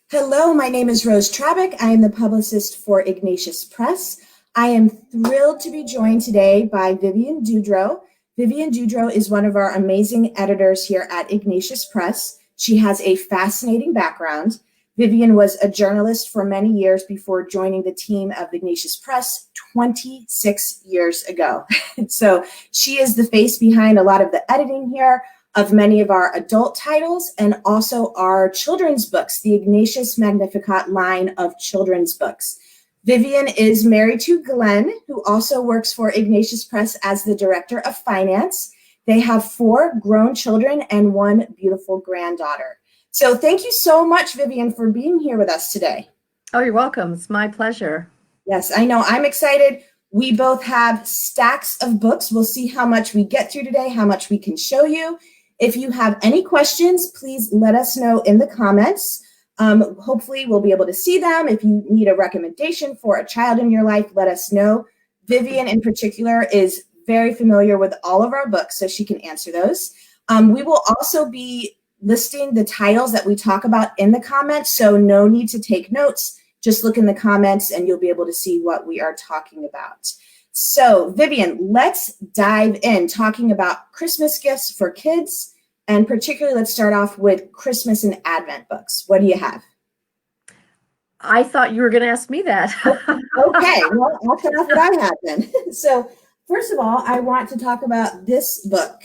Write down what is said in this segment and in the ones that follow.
Hello, my name is Rose Trabick. I am the publicist for Ignatius Press. I am thrilled to be joined today by Vivian Dudrow. Vivian Dudrow is one of our amazing editors here at Ignatius Press. She has a fascinating background. Vivian was a journalist for many years before joining the team of Ignatius Press 26 years ago. So she is the face behind a lot of the editing here of many of our adult titles and also our children's books, the Ignatius Magnificat line of children's books. Vivian is married to Glenn, who also works for Ignatius Press as the Director of Finance. They have 4 grown children and 1 beautiful granddaughter. So thank you so much, Vivian, for being here with us today. Oh, you're welcome. It's my pleasure. Yes, I know. I'm excited. We both have stacks of books. We'll see how much we get through today, how much we can show you. If you have any questions, please let us know in the comments. Hopefully we'll be able to see them. If you need a recommendation for a child in your life, let us know. Vivian in particular is very familiar with all of our books, so she can answer those. We will also be listing the titles that we talk about in the comments, so no need to take notes. Just look in the comments and you'll be able to see what we are talking about. So Vivian, let's dive in talking about Christmas gifts for kids, and particularly let's start off with Christmas and Advent books. What do you have? I thought you were going to ask me that. Okay, well, I'll start off what I have then. So first of all, I want to talk about this book.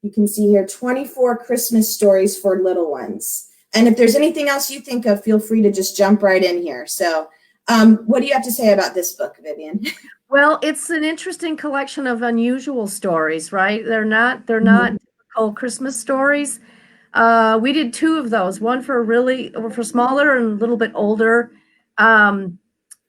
You can see here 24 Christmas stories for little ones. And if there's anything else you think of, feel free to just jump right in here. So what do you have to say about this book, Vivian? Well, it's an interesting collection of unusual stories, right? They're not typical Christmas stories. We did 2 of those, one for smaller and a little bit older. And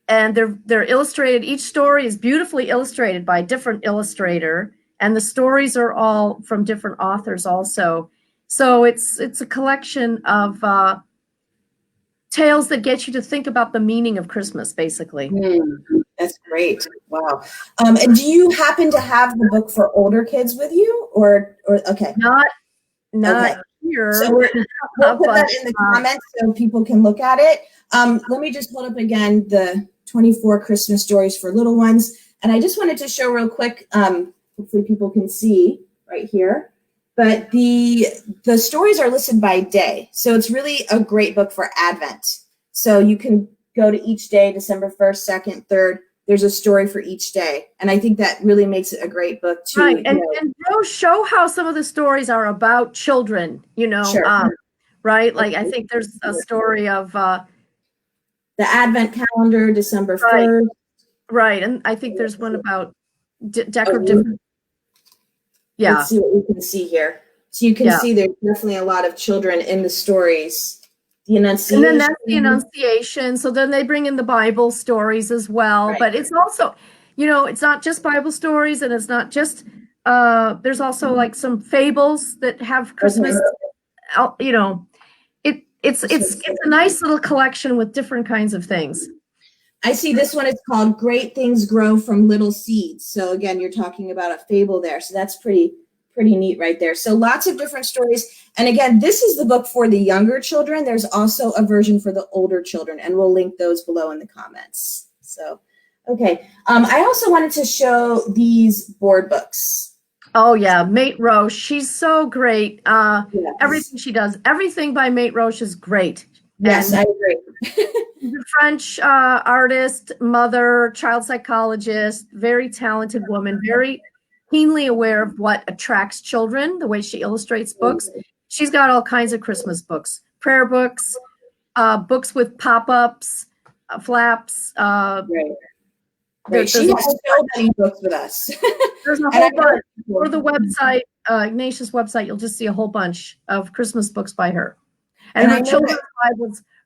they're illustrated. Each story is beautifully illustrated by a different illustrator, and the stories are all from different authors also. So it's a collection of tales that get you to think about the meaning of Christmas, basically. That's great. Wow. And do you happen to have the book for older kids with you, or okay? Not Okay. here. So we'll put that in the comments so people can look at it. Let me just hold up again the 24 Christmas stories for little ones. And I just wanted to show real quick, hopefully people can see right here, but the stories are listed by day. So it's really a great book for Advent. So you can go to each day, December 1st, 2nd, 3rd. There's a story for each day. And I think that really makes it a great book too. Right. And show how some of the stories are about children, Sure. Right? Like I think there's a story of the Advent calendar, December 1st. Right. And I think there's one about decorative. Yeah. Let's see what we can see here. So you can see there's definitely a lot of children in the stories. The Annunciation. And then that's the Annunciation. So then they bring in the Bible stories as well. Right. But it's also, it's not just Bible stories, and it's not just, there's also like some fables that have Christmas, it's a nice little collection with different kinds of things. I see this one is called Great Things Grow from Little Seeds. So again, you're talking about a fable there. So that's pretty neat right there. So lots of different stories. And again, this is the book for the younger children. There's also a version for the older children, and we'll link those below in the comments. So, okay. I also wanted to show these board books. Oh yeah, Mate Roche. She's so great. Yes. Everything she does, everything by Mate Roche is great. Yes, I agree. She's a French artist, mother, child psychologist, very talented woman, very keenly aware of what attracts children, the way she illustrates books. She's got all kinds of Christmas books, prayer books, books with pop-ups, flaps. Right. She has so many books with us. There's a whole bunch. For the website, Ignatius website, you'll just see a whole bunch of Christmas books by her. And her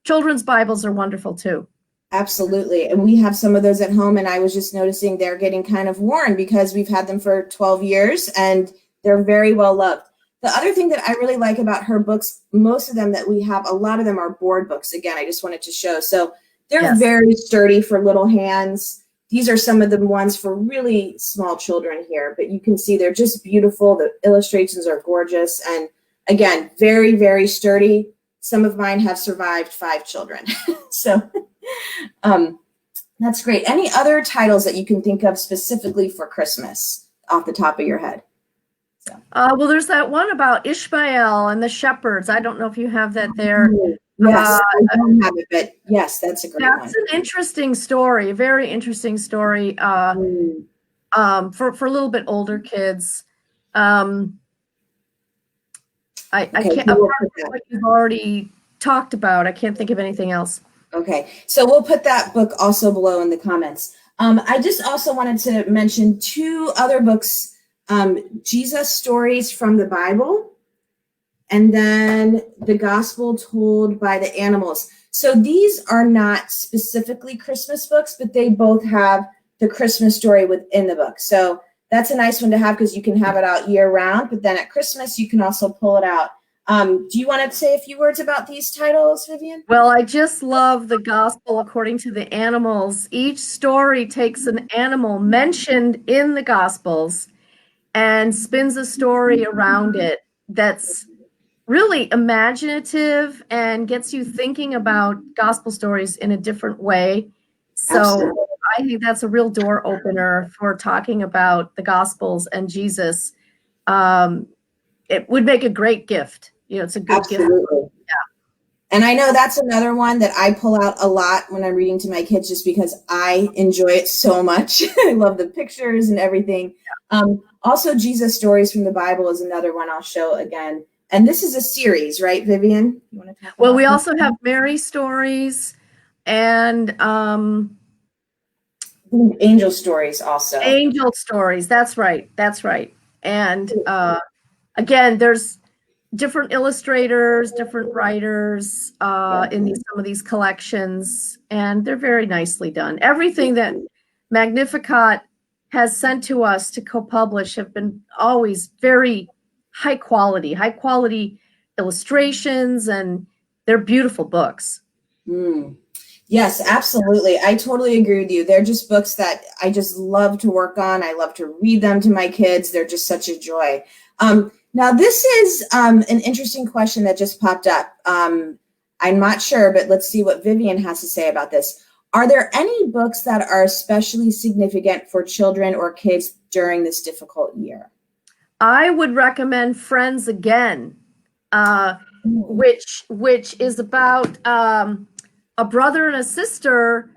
children's Bibles are wonderful too. Absolutely. And we have some of those at home, and I was just noticing they're getting kind of worn because we've had them for 12 years and they're very well loved. The other thing that I really like about her books, most of them that we have, a lot of them are board books. Again, I just wanted to show. So they're very sturdy for little hands. These are some of the ones for really small children here, but you can see they're just beautiful. The illustrations are gorgeous. And again, very, very sturdy. Some of mine have survived 5 children. So that's great. Any other titles that you can think of specifically for Christmas off the top of your head? Well, there's that one about Ishmael and the shepherds. I don't know if you have that there. Yes, I don't have it, but yes, that's a great one. That's an interesting story, a very interesting story for a little bit older kids. I can't, apart from what you've already talked about, I can't think of anything else. Okay, so we'll put that book also below in the comments. I just also wanted to mention 2 other books, Jesus Stories from the Bible, and then The Gospel Told by the Animals. So these are not specifically Christmas books, but they both have the Christmas story within the book. So that's a nice one to have because you can have it out year round, but then at Christmas, you can also pull it out. Do you want to say a few words about these titles, Vivian? Well, I just love The Gospel According to the Animals. Each story takes an animal mentioned in the Gospels and spins a story around it that's really imaginative and gets you thinking about gospel stories in a different way. So absolutely. I think that's a real door opener for talking about the Gospels and Jesus. It would make a great gift. You know, it's a good absolutely. Gift. Yeah. And I know that's another one that I pull out a lot when I'm reading to my kids just because I enjoy it so much. I love the pictures and everything. Also, Jesus Stories from the Bible is another one I'll show again. And this is a series, right, Vivian? You want to talk about we also have Mary stories and angel stories also. Angel stories, that's right. That's right. And again, there's different illustrators, different writers in some of these collections, and they're very nicely done. Everything that Magnificat has sent to us to co-publish have been always very high quality illustrations, and they're beautiful books. Yes, absolutely. I totally agree with you. They're just books that I just love to work on. I love to read them to my kids. They're just such a joy. Now, this is an interesting question that just popped up. I'm not sure, but let's see what Vivian has to say about this. Are there any books that are especially significant for children or kids during this difficult year? I would recommend Friends Again, which is about a brother and a sister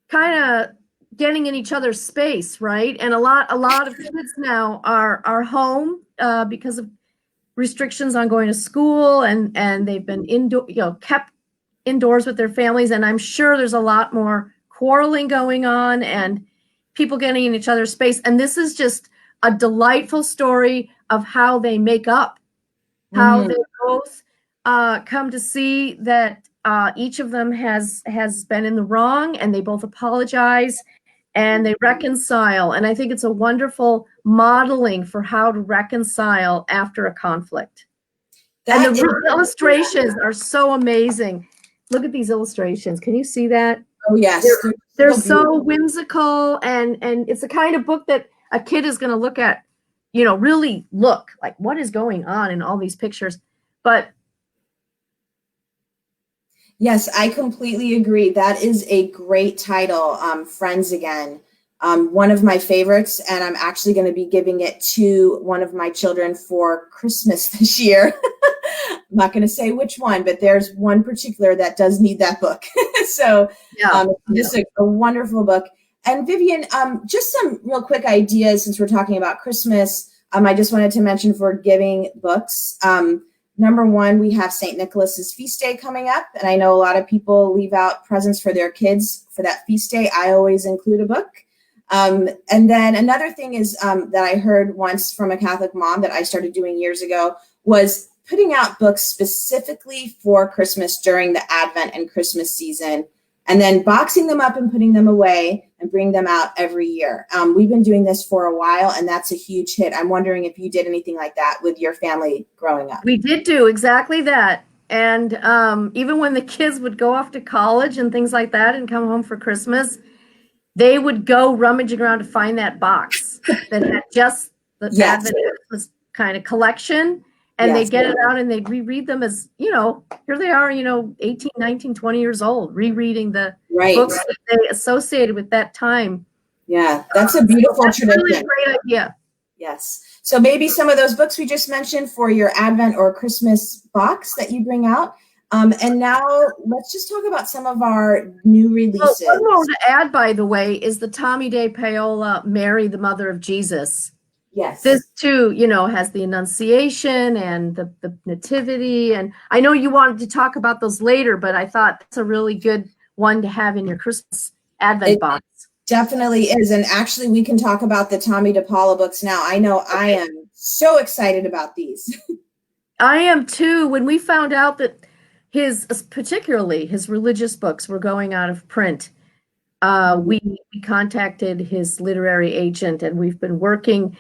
kind of getting in each other's space, right? And a lot of kids now are home because of restrictions on going to school, and they've been kept indoors with their families. And I'm sure there's a lot more quarreling going on and people getting in each other's space. And this is just a delightful story of how they make up, how they both come to see that each of them has been in the wrong, and they both apologize and they reconcile. And I think it's a wonderful modeling for how to reconcile after a conflict. And the illustrations are so amazing. Look at these illustrations. Can you see that? Oh, yes. They're so whimsical, and it's the kind of book that a kid is going to look at, really look like what is going on in all these pictures. But yes, I completely agree. That is a great title, Friends Again. One of my favorites, and I'm actually going to be giving it to one of my children for Christmas this year. I'm not going to say which one, but there's one particular that does need that book. So just a wonderful book. And Vivian, just some real quick ideas since we're talking about Christmas. I just wanted to mention for giving books. Number one, we have St. Nicholas's feast day coming up, and I know a lot of people leave out presents for their kids for that feast day. I always include a book. And then another thing is that I heard once from a Catholic mom that I started doing years ago was putting out books specifically for Christmas during the Advent and Christmas season, and then boxing them up and putting them away and bring them out every year. We've been doing this for a while, and that's a huge hit. I'm wondering if you did anything like that with your family growing up. We did do exactly that. And even when the kids would go off to college and things like that and come home for Christmas, they would go rummaging around to find that box that had just the Advent Christmas kind of collection. And they Yes. get it out and they reread them as, here they are, 18, 19, 20 years old, rereading the Right. books that they associated with that time. Yeah, that's a beautiful that's tradition. Really a great idea. Yes. So maybe some of those books we just mentioned for your Advent or Christmas box that you bring out. And now let's just talk about some of our new releases. One more to add, by the way, is the Tommy de Paola, Mary, the Mother of Jesus. Yes. This too, has the Annunciation and the Nativity. And I know you wanted to talk about those later, but I thought that's a really good one to have in your Christmas Advent box. Definitely is. And actually, we can talk about the Tommy de Paola books now. I know I am so excited about these. I am too. When we found out that particularly his religious books were going out of print, we contacted his literary agent, and we've been working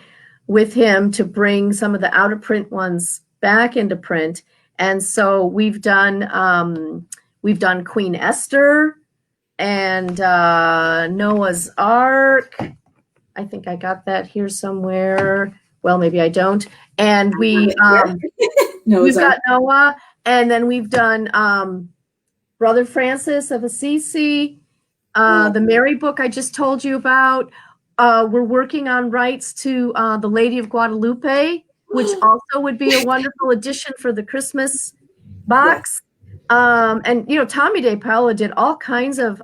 with him to bring some of the out of print ones back into print. And so we've done Queen Esther and Noah's Ark. I think I got that here somewhere. Well, maybe I don't. And we've got Noah, and then we've done Brother Francis of Assisi, the Mary book I just told you about. We're working on rights to The Lady of Guadalupe, which also would be a wonderful addition for the Christmas box. And, Tommy de Paola did all kinds of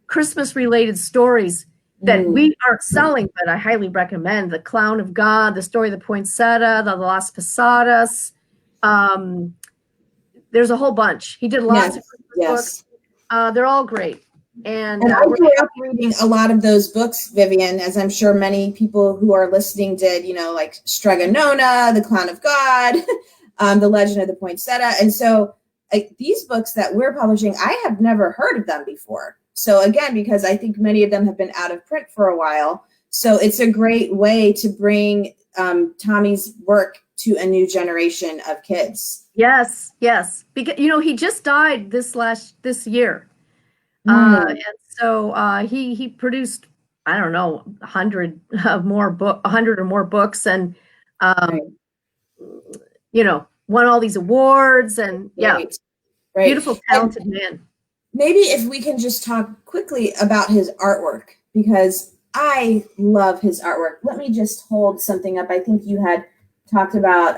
Christmas-related stories that we aren't selling, but I highly recommend. The Clown of God, The Story of the Poinsettia, The Las Posadas. There's a whole bunch. He did lots of Christmas books. They're all great. And I grew up reading a lot of those books, Vivian, as I'm sure many people who are listening did, like Stregonona, The Clown of God, The Legend of the Poinsettia. And so these books that we're publishing, I have never heard of them before. So again, because I think many of them have been out of print for a while. So it's a great way to bring Tommy's work to a new generation of kids. Yes. Because, he just died this year. And so he produced, I don't know, 100 or more books, and won all these awards, and Right. Beautiful, talented man. Maybe if we can just talk quickly about his artwork, because I love his artwork. Let me just hold something up. I think you had talked about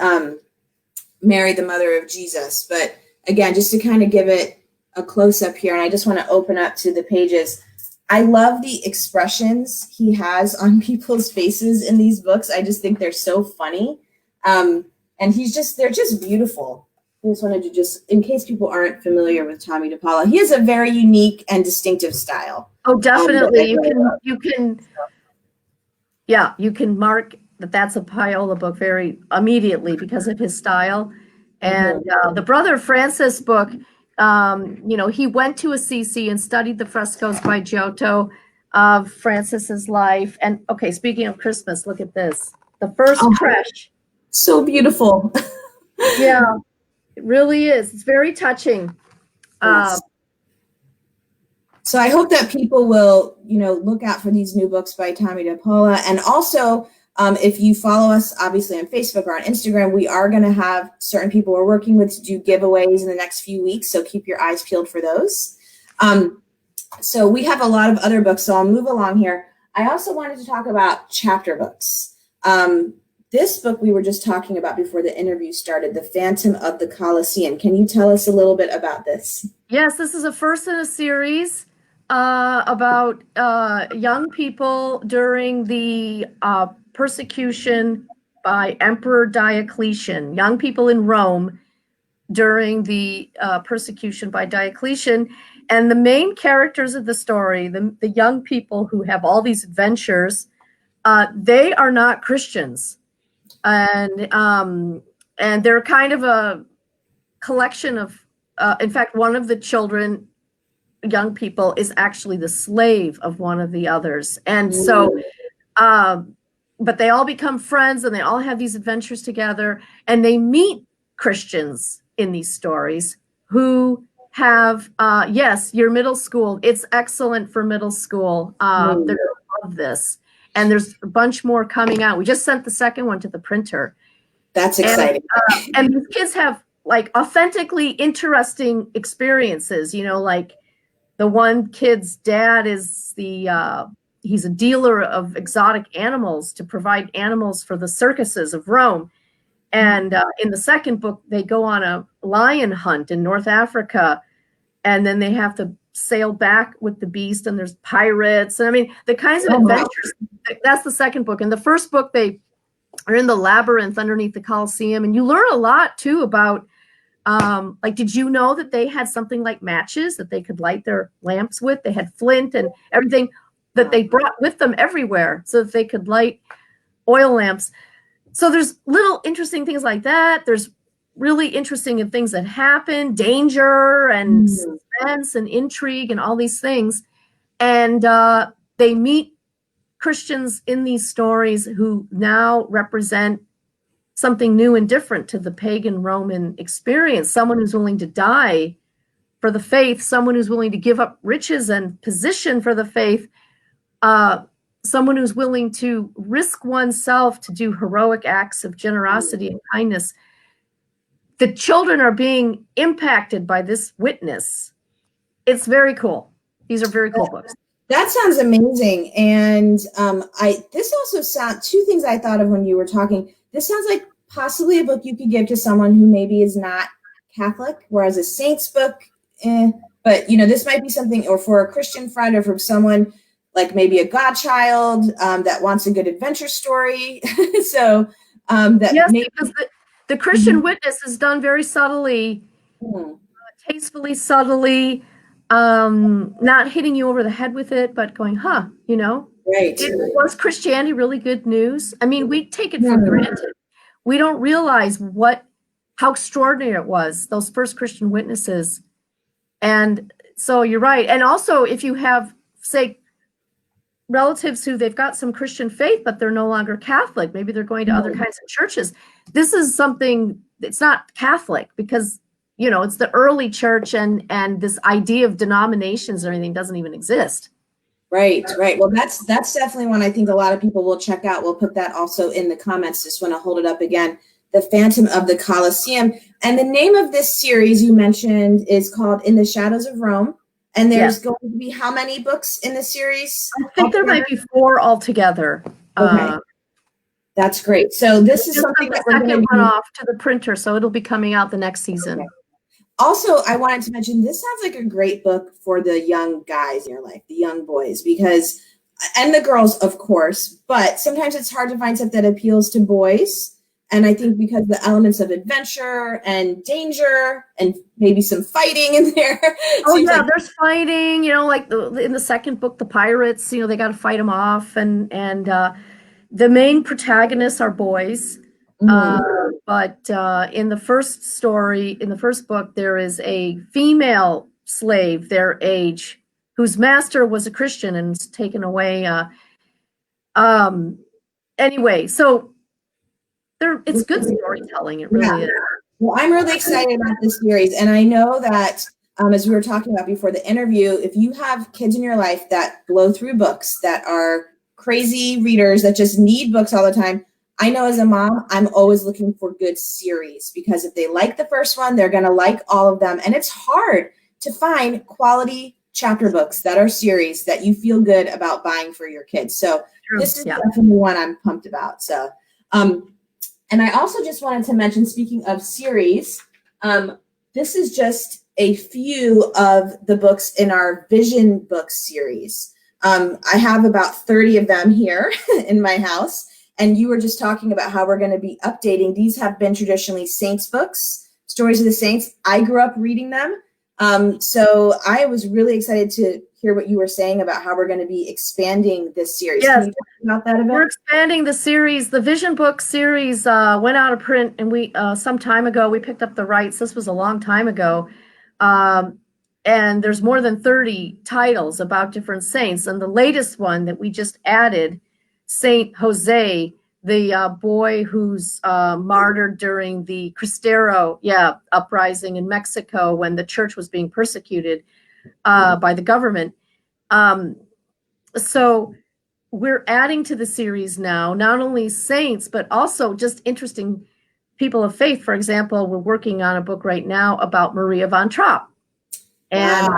Mary, the Mother of Jesus, but again, just to kind of give it a close up here, and I just want to open up to the pages. I love the expressions he has on people's faces in these books. I just think they're so funny. And they're just beautiful. I just wanted to in case people aren't familiar with Tommy de Paola, he has a very unique and distinctive style. Oh, definitely. You can mark that's a Paola book very immediately because of his style. And the Brother Francis book, he went to Assisi and studied the frescoes by Giotto of Francis's life. And speaking of Christmas, look at this. The first creche. So beautiful. Yeah, it really is. It's very touching. Yes. So I hope that people will, look out for these new books by Tommy de Paola. And also, if you follow us, obviously, on Facebook or on Instagram, we are going to have certain people we're working with to do giveaways in the next few weeks. So keep your eyes peeled for those. So we have a lot of other books. So I'll move along here. I also wanted to talk about chapter books. This book we were just talking about before the interview started, The Phantom of the Colosseum. Can you tell us a little bit about this? Yes, this is a first in a series about young people during the persecution by Emperor Diocletian, young people in Rome during the persecution by Diocletian. And the main characters of the story, the young people who have all these adventures, they are not Christians. And they're kind of a collection of, in fact, one of the children, young people, is actually the slave of one of the others. And so, but they all become friends and they all have these adventures together, and they meet Christians in these stories who have, yes, your middle school. It's excellent for middle school. They're going to love this. And there's a bunch more coming out. We just sent the second one to the printer. That's exciting. And these kids have like authentically interesting experiences, like the one kid's dad is he's a dealer of exotic animals to provide animals for the circuses of Rome. And in the second book, they go on a lion hunt in North Africa, and then they have to sail back with the beast, and there's pirates. And I mean, the kinds of adventures, that's the second book. In the first book, they are in the labyrinth underneath the Colosseum, and you learn a lot too about, like, did you know that they had something like matches that they could light their lamps with? They had flint and everything that they brought with them everywhere so that they could light oil lamps. So there's little interesting things like that. There's really interesting things that happen, danger and suspense and intrigue and all these things. And they meet Christians in these stories who now represent something new and different to the pagan Roman experience. Someone who's willing to die for the faith, someone who's willing to give up riches and position for the faith, someone who's willing to risk oneself to do heroic acts of generosity and kindness. The children are being impacted by this witness. It's very cool. These are very cool books. That sounds amazing. And this also sounds, two things I thought of when you were talking. This sounds like possibly a book you could give to someone who maybe is not Catholic, whereas a saint's book, but this might be something, or for a Christian friend, or for someone like maybe a godchild that wants a good adventure story. So because the Christian witness is done very subtly, tastefully, subtly, not hitting you over the head with it, but going, right. Was Christianity really good news? I mean, we take it for granted. We don't realize how extraordinary it was, those first Christian witnesses. And so you're right. And also, if you have, say, relatives who they've got some Christian faith, but they're no longer Catholic, maybe they're going to other kinds of churches. This is something, it's not Catholic because, it's the early church, and this idea of denominations and everything doesn't even exist. Right. Well, that's definitely one I think a lot of people will check out. We'll put that also in the comments. Just want to hold it up again. The Phantom of the Colosseum. And the name of this series you mentioned is called In the Shadows of Rome. And there's going to be how many books in the series? I think there might be 4 altogether. Okay. That's great. So this is something that we're going to run off to the printer, so it'll be coming out the next season. Okay. Also, I wanted to mention, this sounds like a great book for the young guys in your life, the young boys, and the girls, of course, but sometimes it's hard to find stuff that appeals to boys. And I think because the elements of adventure and danger and maybe some fighting in there. There's fighting, like in the second book, the pirates, they got to fight them off. And the main protagonists are boys. But in the first book, there is a female slave their age whose master was a Christian and was taken away. Anyway, so it's good storytelling. It really is. Well, I'm really excited about this series. And I know that, as we were talking about before the interview, if you have kids in your life that blow through books, that are crazy readers, that just need books all the time, I know as a mom, I'm always looking for good series, because if they like the first one, they're going to like all of them. And it's hard to find quality chapter books that are series that you feel good about buying for your kids. So this is definitely one I'm pumped about. So, and I also just wanted to mention, speaking of series, this is just a few of the books in our Vision Books series. I have about 30 of them here in my house. And you were just talking about how we're going to be updating. These have been traditionally saints books, stories of the saints. I grew up reading them. So I was really excited to hear what you were saying about how we're going to be expanding this series. Yes. Can you talk about that a bit? We're expanding the series. The Vision Book series went out of print, and we some time ago, we picked up the rights. This was a long time ago. And there's more than 30 titles about different saints. And the latest one that we just added, Saint Jose, the boy who's martyred during the Cristero uprising in Mexico when the church was being persecuted by the government. So we're adding to the series now, not only saints, but also just interesting people of faith, for example, we're working on a book right now about Maria von Trapp. And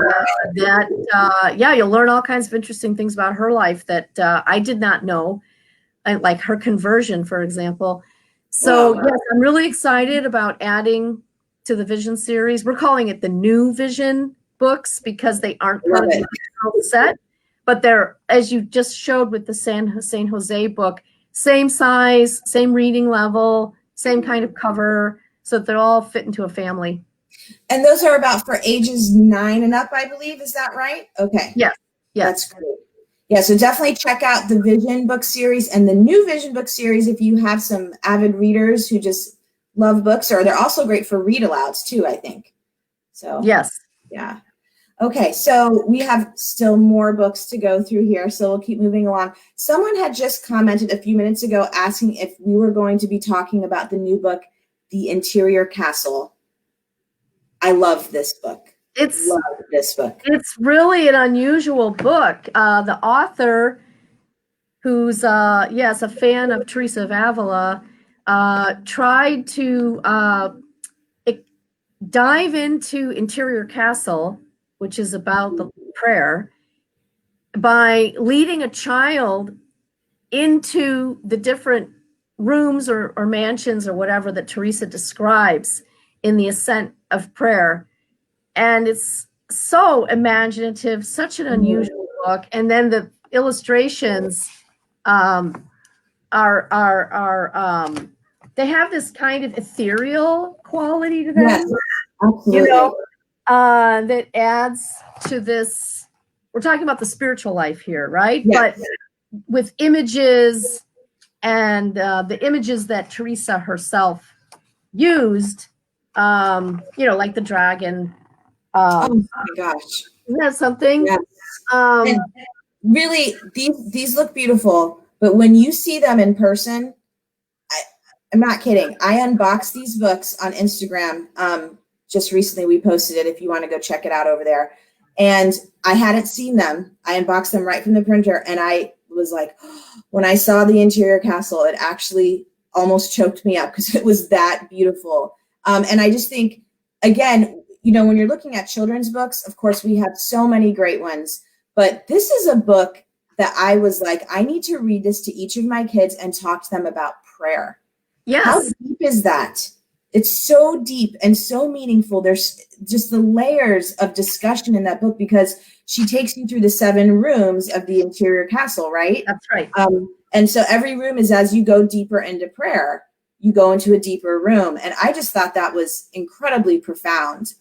you'll learn all kinds of interesting things about her life that I did not know, like her conversion, for example. So yes, I'm really excited about adding to the Vision series. We're calling it the New Vision books because they aren't part of the original set, but they're, as you just showed with the San Jose book, same size, same reading level, same kind of cover, so that they all fit into a family. And those are about for ages 9 and up, I believe. Is that right? Okay. Yes. That's great. Yeah, so definitely check out the Vision book series and the New Vision book series if you have some avid readers who just love books, or they're also great for read alouds too, I think. So yes. Yeah. Okay, so we have still more books to go through here, so we'll keep moving along. Someone had just commented a fefew minutes ago asking if we were going to be talking about the new book, The Interior Castle. I love this book. Love this book. It's really an unusual book. The author, who's a fan of Teresa of Avila, tried to dive into Interior Castle, which is about the prayer, by leading a child into the different rooms or mansions or whatever that Teresa describes in the ascent of prayer. And it's so imaginative, such an unusual book. And then the illustrations they have this kind of ethereal quality to them. Yes, absolutely. That adds to this. We're talking about the spiritual life here, right? Yes. But with images and the images that Teresa herself used, like the dragon. Oh my gosh. Isn't that something? Yes. And really, these look beautiful, but when you see them in person, I'm not kidding. I unboxed these books on Instagram. Just recently we posted it if you want to go check it out over there. And I hadn't seen them. I unboxed them right from the printer, and I was like, when I saw The Interior Castle, it actually almost choked me up because it was that beautiful. And I just think, again, when you're looking at children's books, of course, we have so many great ones, but this is a book that I was like, I need to read this to each of my kids and talk to them about prayer. Yes. How deep is that? It's so deep and so meaningful. There's just the layers of discussion in that book because she takes you through the 7 rooms of the Interior Castle, right? That's right. And so every room is, as you go deeper into prayer, you go into a deeper room. And I just thought that was incredibly profound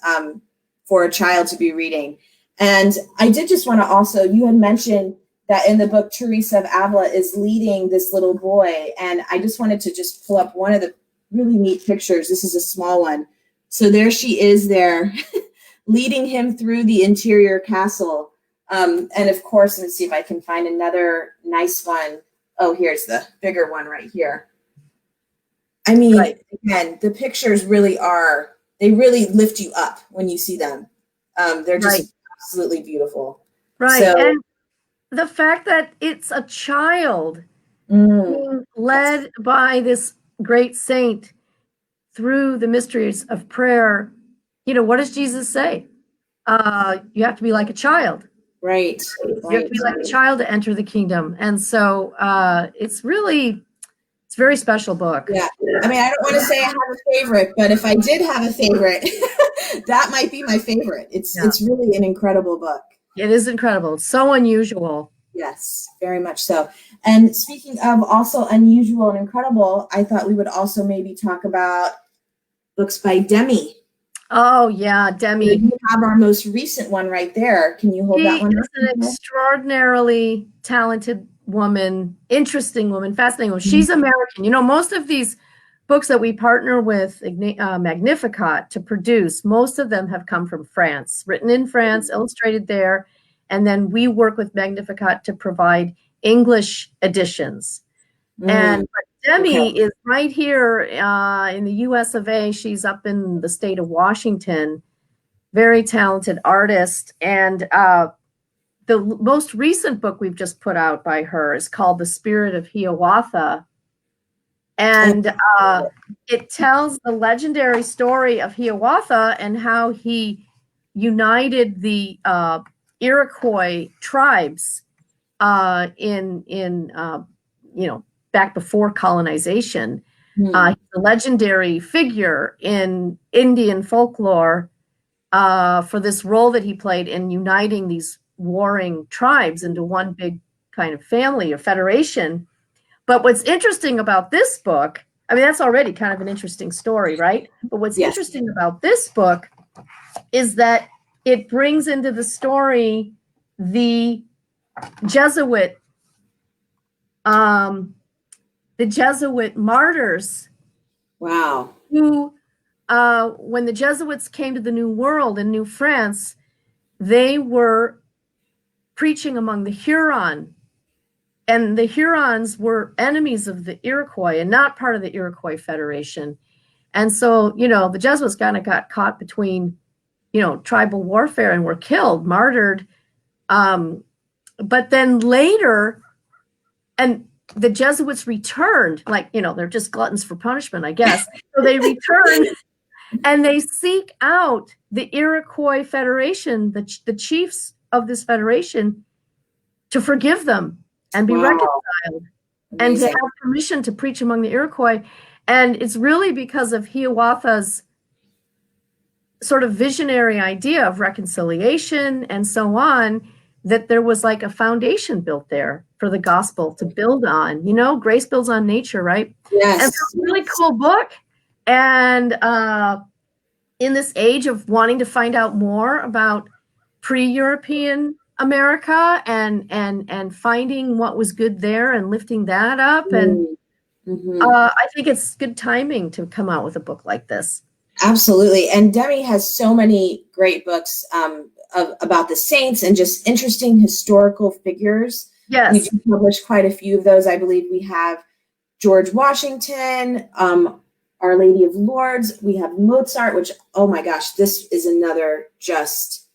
for a child to be reading. And I did just want to also, you had mentioned that in the book, Teresa of Avila is leading this little boy. And I just wanted to just pull up one of the really neat pictures. This is a small one. So there she is there leading him through the Interior Castle. And of course, let's see if I can find another nice one. Oh, here's the bigger one right here. I mean, again, the pictures really they really lift you up when you see them. They're just absolutely beautiful. Right. So, and the fact that it's a child being led by this great saint through the mysteries of prayer, what does Jesus say? You have to be like a child. Right. You have to be like a child to enter the kingdom. And so it's a very special book. Yeah. I mean, I don't want to say I have a favorite, but if I did have a favorite, that might be my favorite. It's really an incredible book. It is incredible. It's so unusual. Yes, very much so. And speaking of also unusual and incredible, I thought we would also maybe talk about books by Demi. Oh, yeah, Demi. We have our most recent one right there. Can you hold that one up? She's an extraordinarily talented woman, interesting woman, fascinating woman. She's American. Most of these books that we partner with Magnificat to produce, most of them have come from France, written in France, illustrated there. And then we work with Magnificat to provide English editions. And Demi is right here in the US of A. She's up in the state of Washington, very talented artist. And the most recent book we've just put out by her is called The Spirit of Hiawatha. And it tells the legendary story of Hiawatha and how he united the Iroquois tribes back before colonization. He's a legendary figure in Indian folklore for this role that he played in uniting these warring tribes into one big kind of family or federation. But what's interesting about this book, I mean, that's already kind of an interesting story, right? But what's interesting about this book is that it brings into the story the Jesuit martyrs. Wow. Who, when the Jesuits came to the New World in New France, they were preaching among the Huron. And the Hurons were enemies of the Iroquois and not part of the Iroquois Federation. And so, the Jesuits kind of got caught between, tribal warfare and were killed, martyred. But then later, and the Jesuits returned, they're just gluttons for punishment, I guess. So they return and they seek out the Iroquois Federation, the chiefs of this federation, to forgive them and be reconciled. Amazing. And to have permission to preach among the Iroquois. And it's really because of Hiawatha's sort of visionary idea of reconciliation and so on, that there was like a foundation built there for the gospel to build on. Grace builds on nature, right? Yes. And it's a really cool book. And in this age of wanting to find out more about pre-European America and finding what was good there and lifting that up. And I think it's good timing to come out with a book like this. Absolutely. And Demi has so many great books about the saints and just interesting historical figures. Yes. We do publish quite a few of those. I believe we have George Washington, Our Lady of Lourdes. We have Mozart, which, oh my gosh, this is another just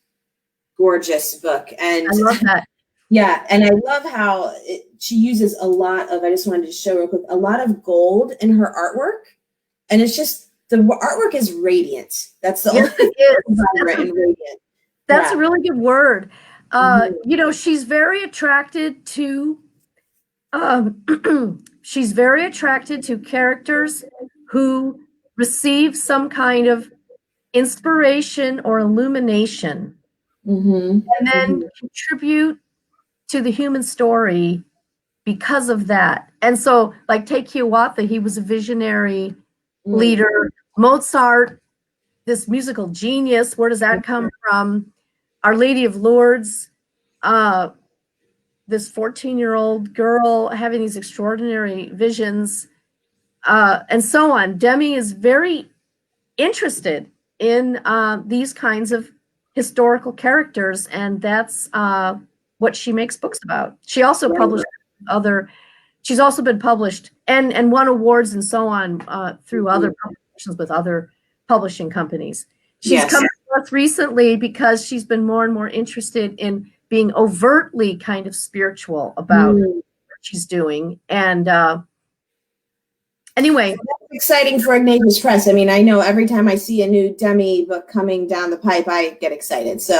gorgeous book. And I love that. Yeah. And I love how she uses a lot of, I just wanted to show real quick, a lot of gold in her artwork. And it's just, the artwork is radiant. That's the only thing vibrant and radiant. That's a really good word. She's very attracted to characters who receive some kind of inspiration or illumination, and then contribute to the human story because of that. And so, like, take Hiawatha, he was a visionary leader. Mozart, this musical genius, where does that come from? Our Lady of Lourdes, this 14-year-old girl having these extraordinary visions, and so on. Demi is very interested in these kinds of historical characters, and that's what she makes books about. She also published she's also been published and won awards and so on through other publications with other publishing companies. She's come to us recently because she's been more and more interested in being overtly kind of spiritual about what she's doing. And anyway, that's exciting for Ignatius Press. I mean, I know every time I see a new Demi book coming down the pipe, I get excited. So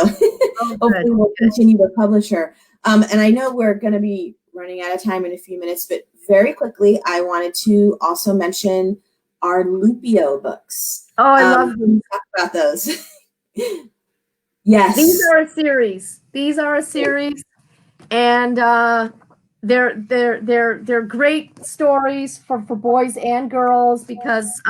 hopefully we'll continue to publish her. And I know we're going to be running out of time in a few minutes, but very quickly, I wanted to also mention our Lupio books. Oh, I love them. Talk about those. Yes. These are a series. And they're great stories for boys and girls because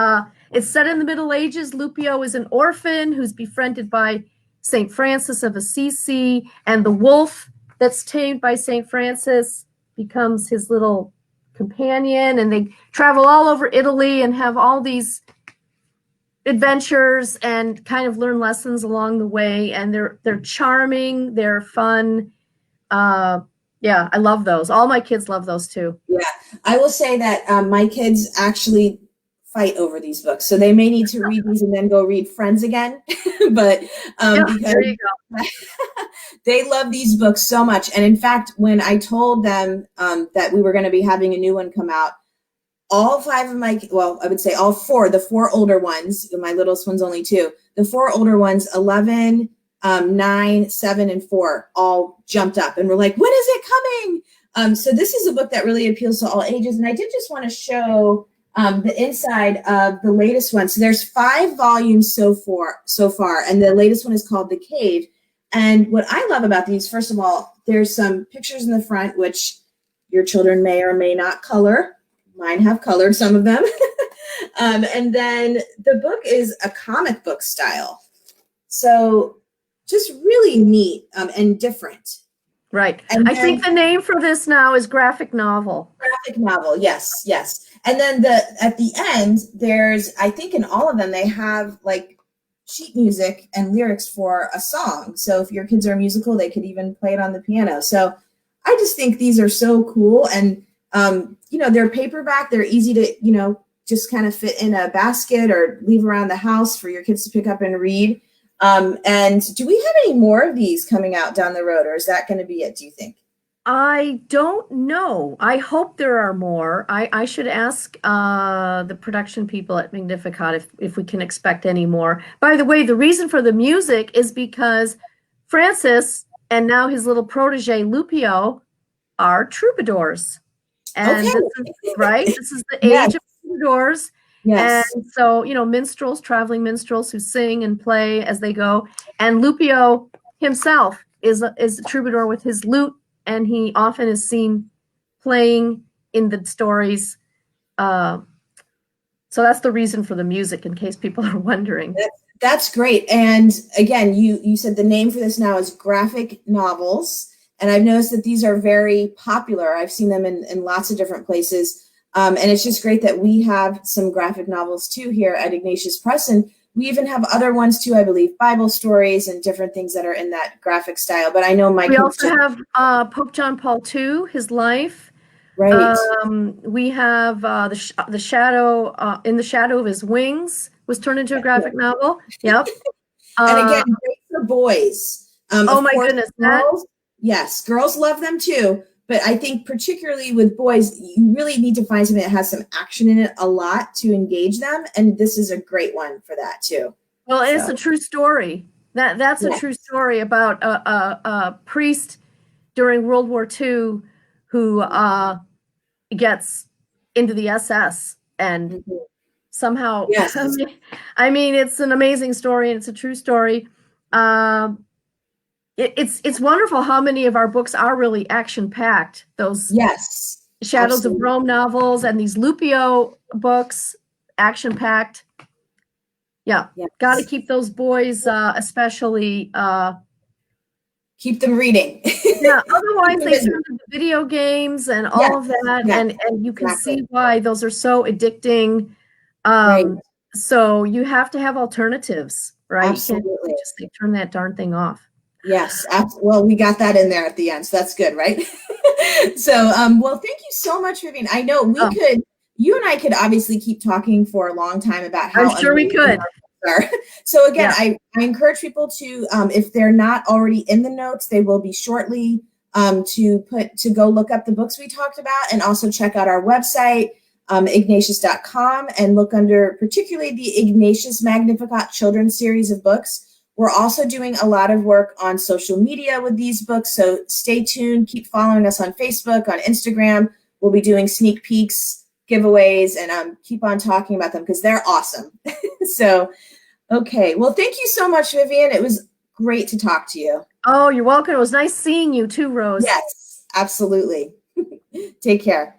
it's set in the Middle Ages. Lupio is an orphan who's befriended by St. Francis of Assisi, and the wolf that's tamed by St. Francis becomes his little companion, and they travel all over Italy and have all these adventures and kind of learn lessons along the way. And they're charming, they're fun. Yeah, I love those. All my kids love those too. Yeah, I will say that my kids actually fight over these books, so they may need to read these and then go read Friends again. But because there you go. They love these books so much. And in fact, when I told them that we were going to be having a new one come out, all 5 of my, well, I would say all 4, the 4 older ones, my littlest one's only 2, the 4 older ones, 11, 9, 7, and 4, all jumped up and were like, when is it coming? So this is a book that really appeals to all ages. And I did just want to show the inside of the latest one. So there's 5 volumes so far, and the latest one is called The Cave. And what I love about these, first of all, there's some pictures in the front, which your children may or may not color. Mine have colored some of them. And then the book is a comic book style. So just really neat and different. Right. And I think the name for this now is graphic novel. Graphic novel, yes, yes. And then at the end, there's, I think in all of them, they have like sheet music and lyrics for a song. So if your kids are musical, they could even play it on the piano. So I just think these are so cool. And, you know, they're paperback. They're easy to, you know, just kind of fit in a basket or leave around the house for your kids to pick up and read. And do we have any more of these coming out down the road, or is that going to be it, do you think? I don't know. I hope there are more. I should ask the production people at Magnificat if we can expect any more. By the way, the reason for the music is because Francis and now his little protege Lupio are troubadours. And Okay. this is, right? This is the Yes. age of troubadours. Yes. And so, you know, minstrels, traveling minstrels who sing and play as they go. And Lupio himself is a troubadour with his lute, and he often is seen playing in the stories. So that's the reason for the music, in case people are wondering. That's great. And again, you said the name for this now is graphic novels. And I've noticed that these are very popular. I've seen them in lots of different places. And it's just great that we have some graphic novels too here at Ignatius Press. And we even have other ones too, I believe, Bible stories and different things that are in that graphic style. But I know we also have Pope John Paul II, his life. Right. We have the shadow in the shadow of his wings was turned into a graphic novel. Yep. And again, great for boys. Oh my goodness. Girls, yes, girls love them too. But I think particularly with boys, you really need to find something that has some action in it a lot to engage them. And this is a great one for that too. Well, it's a true story. That's a true story about a priest during World War II who gets into the SS and somehow, I mean, it's an amazing story and it's a true story. It's wonderful how many of our books are really action-packed. Those Shadows of Rome novels and these Lupio books, action-packed. Yeah, got to keep those boys, especially. Keep them reading. Yeah, otherwise they turn into video games and all of that, and you can see why those are so addicting. So you have to have alternatives, right? Absolutely. You can't just say, turn that darn thing off. Yes. Well, we got that in there at the end, so that's good, right? So, well, thank you so much, Vivian. I know you and I could obviously keep talking for a long time about how I'm sure we could. So again, I encourage people to, if they're not already in the notes, they will be shortly, to go look up the books we talked about, and also check out our website, ignatius.com, and look under particularly the Ignatius Magnificat Children's series of books. We're also doing a lot of work on social media with these books, so stay tuned. Keep following us on Facebook, on Instagram. We'll be doing sneak peeks, giveaways, and keep on talking about them because they're awesome. So, okay. Well, thank you so much, Vivian. It was great to talk to you. Oh, you're welcome. It was nice seeing you too, Rose. Yes, absolutely. Take care.